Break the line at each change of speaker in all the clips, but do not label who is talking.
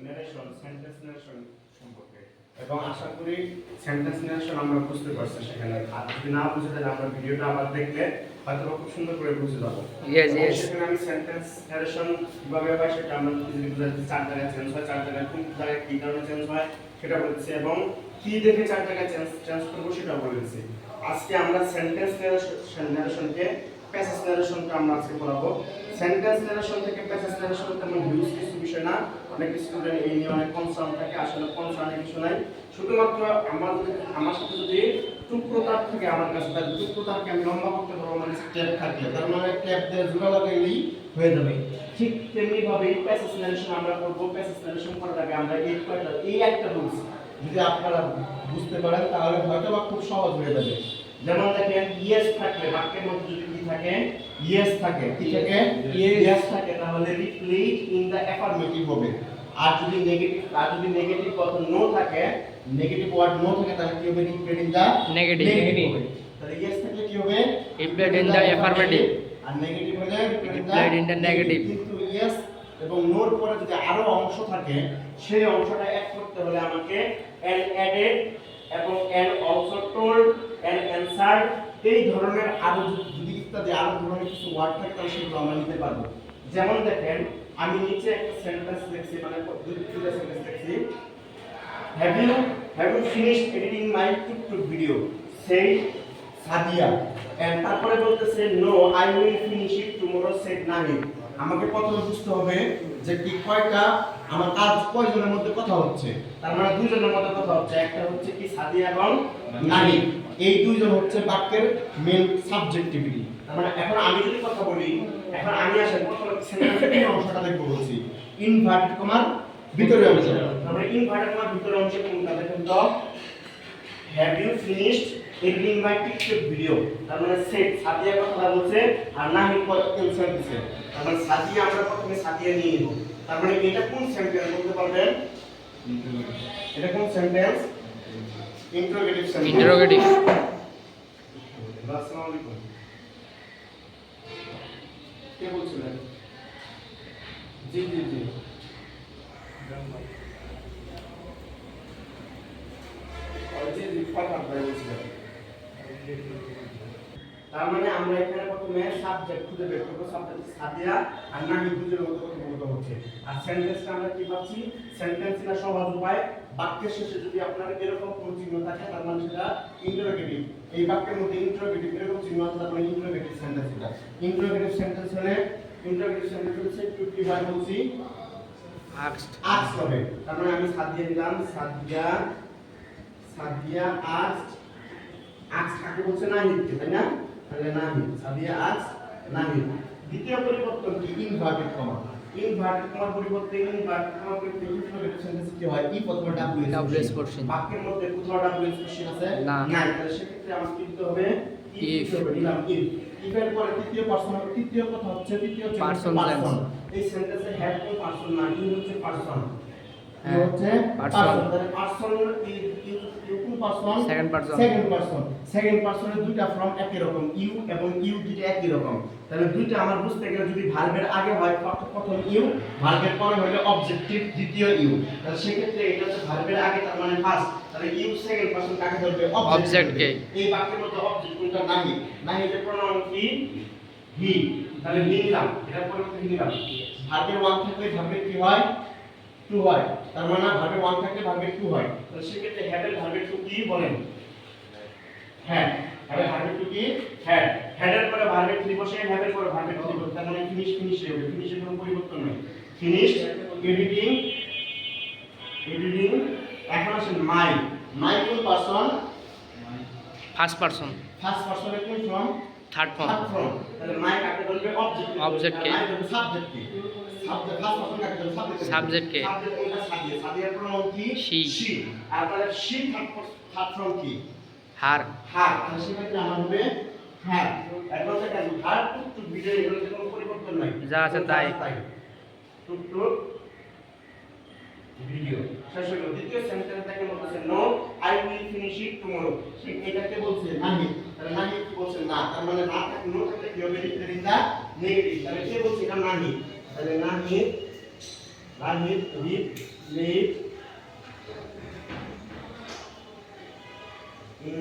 narration, sentence narration সম্পর্কে এবং আশা করি সেন্টেন্স narration আমরা বুঝতে পারছি সেখানে। আর যদি না বুঝে তাহলে আমরা ভিডিওটা আবার দেখলে হয়তো খুব সুন্দর করে বুঝে যাবো। সেখানে আমি সেন্টেন্স narration কিভাবে হয় সেটা আমরা ইজিলি বুঝাচ্ছি। 4 জায়গায় চেঞ্জ হয়, 4 জায়গায় কোন জায়গায় কি কারণে চেঞ্জ হয় সেটা বলেছি এবং কি দেখে 4 জায়গায় চেঞ্জ করব সেটা বলেছি। আজকে আমরা সেন্টেন্স narrationকে প্যাসেজ narrationকে আমরা আজকে পড়াবো। সেন্টেন্স narration থেকে প্যাসেজ narration তেমন হিউজ কিছু বিষয় না। অনেক স্টুডেন্ট এই নিয়ে অনেক কনসার্ন থাকে, আসলে কনসার্নের কিছু নাই। শুধুমাত্র আমার সাথে যদি টুকরোটার থেকে আমার কাছে তাহলে টুকরোটাকে আমি লম্বা করতে পারবো, মানে স্টেপ থাকলে তার মানে ট্যাপ দিয়ে জোড়া লাগাইলেই হয়ে যাবে। ঠিক তেমনি ভাবে প্যাসেজ narration আমরা করব। প্যাসেজ narration করার আগে আমরা এই একটা রুলস যদি আপনারা বুঝতে পারেন তাহলে হয়তো বা খুব সহজ হয়ে যাবে। যেমন দেখেন ইয়েস থাকলে বাক্যের মধ্যে যদি কি থাকে, ইয়েস থাকে, কি থাকে, ইয়েস থাকে, তাহলে রিপ্লেস ইন দা অ্যাফার্মেটিভ হবে। আর যদি নেগেটিভ কথা নো থাকে, নেগেটিভ ওয়ার্ড নো থাকে, তাহলে কি হবে, রিপ্লেস ইন দা নেগেটিভ হবে। তাহলে ইয়েস থাকলে কি হবে,
রিপ্লেস ইন দা অ্যাফার্মেটিভ,
আর নেগেটিভ হলে
রিপ্লেস ইন দা নেগেটিভ।
কিন্তু ইয়েস এবং নোর পরে যদি আরো অংশ থাকে সেই অংশটা অ্যাড করতে হলে আমাকে এন্ড অ্যাডেড এবং and also told and answered এই ধরনের আরো যদি ইত্যাদি আরো ধরনের কিছু ওয়ার্ড থাকে তাহলে সেগুলো আমরা নিতে পারবো। যেমন দেখেন আমি নিচে একটা সেন্টেন্স লিখছি, মানে দুইটা সেন্টেন্স লিখছি। Have you finished editing my TikTok video সেই সাদিয়া, এন্ড তারপরে বলতেছে no I will finish it tomorrow said Nahid. আমাকে প্রথমে বুঝতে হবে যে কি কয়টা আমার কাজ কয়জনের মধ্যে কথা হচ্ছে। তার মানে দুইজনের মধ্যে কথা হচ্ছে, একটা হচ্ছে কি সাদিয়া এবং নাহিদ। এই দুইজন হচ্ছে বাক্যের মেইন সাবজেক্টিভিটি। তার মানে এখন আমি যদি কথা বলি, এখন আমি আসলে প্রথমে সেন্টেন্সের এই অংশটা দেখব বলছি, ইনভার্টেড কমার ভিতরের অংশ। তার মানে ইনভার্টেড কমার ভিতরের অংশে কোনটা দেখেন তো, have you finished editing my TikTok video. তার মানে সেট সাদিয়া কথা বলছে আর নাহিদ অ্যানসার দিছে। তার মানে সাদিয়া আমরা প্রথমে সাদিয়া নিয়ে নেব। তার মানে এটা কোন সেন্টেন্স বলতে পারবেন, এটা কোন সেন্টেন্স, ইন্টারোগেটিভ সেন্টেন্স।
ইন্টারোগেটিভ।
আসসালামু আলাইকুম, কে বলছিলেন? জি জি জি, তার মানে আমরা এখানে প্রথমে সাবজেক্ট খুঁজে বের করব। সাবজেক্ট সাদিয়া আর নাহিদ দুজনের মধ্যে কথা বলতে হচ্ছে। আর সেন্টেন্সটা আমরা কি পাচ্ছি, সেন্টেন্স না সহজ উপায়, বাক্যের শেষে যদি আপনার এরকম কোনো চিহ্ন থাকে তার মানে সেটা ইন্টারোগেটিভ। এই বাক্যের মধ্যে ইন্টারোগেটিভ এরকম চিহ্ন আছে তার মানে ইন্টারোগেটিভ সেন্টেন্স। এটা ইন্টারোগেটিভ সেন্টেন্স হলে একটু কি হয় বলছি, আস্কড হবে। তার মানে আমি সাদিয়া দিলাম, সাদিয়া আস্কড কাকে বলছে, নাহিদকে, তাই না? তাহলে নাহিদ, সাদিয়া আস্কড নাহিদ। দ্বিতীয় পরিবর্তন কি, ইনভার্টেড কমা। ইনভার্টেড কমার পরিবর্তে ইনভার্টেড কমার পরিবর্তে ইন্টারোগেটিভ সেন্টেন্স কি হয়, ই প্রথমে
ডাব্লিউএস কোশ্চেন।
বাক্যের মধ্যে কোথাও ডাব্লিউএস কোশ্চেন আছে
না,
তাহলে সেক্ষেত্রে আমাকে কি দিতে হবে, ইফ দিলাম। ইফ এর পরে তৃতীয় পারসন, তৃতীয় কথা হচ্ছে তৃতীয়
পারসন।
এই সেন্টেন্সে হ্যাভ কোন পারসন না, ইউ হচ্ছে পারসন, হচ্ছে
পারসন।
তাহলে পারসন কোন পারসন,
সেকেন্ড পারসন।
সেকেন্ড পারসনের দুইটা ফর্ম একই রকম, ইউ এবং ইউ দুইটা একই রকম। তাহলে দুইটা আমার বুঝতে গেলে যদি ভার্বের আগে হয় প্রথম ইউ, ভার্বের পরে হলে অবজেক্টিভ দ্বিতীয় ইউ, তাহলে সেক্ষেত্রে এটা হচ্ছে ভার্বের আগে তার মানে ফার্স্ট, তাহলে ইউ সেকেন্ড পারসন কাকে ধরবে,
অবজেক্টকে।
এই বাক্যের মধ্যে অবজেক্ট কোনটা, নাহিদ। নাহিদের প্রোনাউন কি, হি। তাহলে হি নিলাম, এটার পরিবর্তে হি নিলাম। ভার্বের ওয়ান থাকলে ভার্বের কি হয়, টু হয়। তার মানে ভার্বের ওয়ান থাকলে ভার্বের টু হয়। তাহলে সেক্ষেত্রে হ্যাভের ভার্বের টু কি বলেন, হ্যাড। হ্যাভের ভার্বের টু কি, হ্যাড। হ্যাডের পরে ভার্বের থ্রি বসে, হ্যাভের পরে ভার্বের থ্রি বসে, তার মানে ফিনিশ হবে। ফিনিশের কোনো পরিবর্তন নেই। Finish editing. এখন আসেন মাই কোন পারসন,
ফার্স্ট পারসন।
ফার্স্ট পারসনের কোন ফর্ম,
থার্ড ফর্ম।
তাহলে মাই কাকে ধরবে,
অবজেক্টকে।
মাই ধরবে সাবজেক্টকে। সাবজেক্ট ফার্স্ট পারসন কাকে ধরবে,
সাবজেক্টকে।
সাবজেক্ট কোনটা, সাদিয়া। সাদিয়ার প্রোনাউন কি,
শি।
আর তাহলে শি থার্ড ফর্ম কি,
হার।
তাহলে সেক্ষেত্রে আমার হবে হ্যাঁ। এখন দেখেন ভার্ব টুকটুক ভিডিও এগুলোতে কোনো পরিবর্তন নাই,
যা আছে তাই।
টুকটুক ভিডিও শেষ হলো। দ্বিতীয় সেন্টেন্সটাকে বলছে no I will finish it tomorrow. ঠিক এটাকে বলছে নাহিদ। তাহলে নাহিদ কি বলছে, না। তার মানে না থাকে, নো থাকলে কি হবে, রিপ্লেস ইন দা নেগেটিভ। তাহলে কে বলছে, এটা নাহিদ। তাহলে নাহিদ রাহিত লিভ in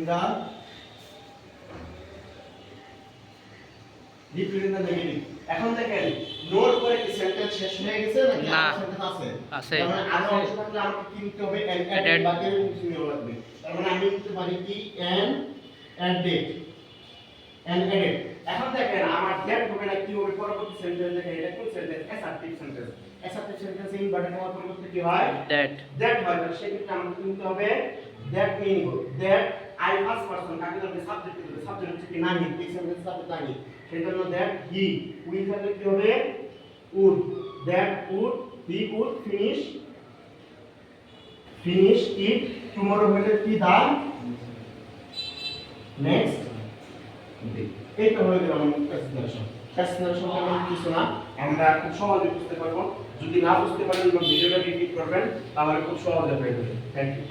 the negative. এখন দেখেন নোট করে কি সেন্টেন্স শেষ হয়ে গেছে নাকি
না।
আরো সেন্টেন্স আছে?
আছে।
তার মানে আরো অংশ থাকলে আমাকে কি লিখতে হবে?
Added.
অ্যাড বাকির কিছু নেওয়া লাগবে। তার মানে আমি লিখতে পারি কি added. এখন দেখেন আমার দ্যাট হবে না কি হবে পরবর্তী সেন্টেন্স দেখেন এটা কোন sentence? Assertive sentence. Assertive sentence inverted কমার পরিবর্তে কি হয়?
দ্যাট
দ্যাট হয়। তাহলে সেক্ষেত্রে আমাকে লিখতে হবে that meaning that I first person কাকে ধরবে? সাবজেক্ট ধরবে। সাবজেক্ট হচ্ছে কি নাহি, এই সেন্টেন্স সাবজেক্ট নাহি। সেজন্য দ্যাট হি উইল থাকলে কি হবে? Would. That would he would finish it tomorrow হলে কি দা নেক্সট ডে। এইটা হয়ে গেল আমাদের প্রেজেন্টেশন। প্রেজেন্টেশন তেমন কিছু না, আমরা খুব সহজে বুঝতে পারবো। যদি না বুঝতে পারেন ভিডিওটা রিপিট করবেন তাহলে খুব সহজে পেয়ে যাবেন। Thank you.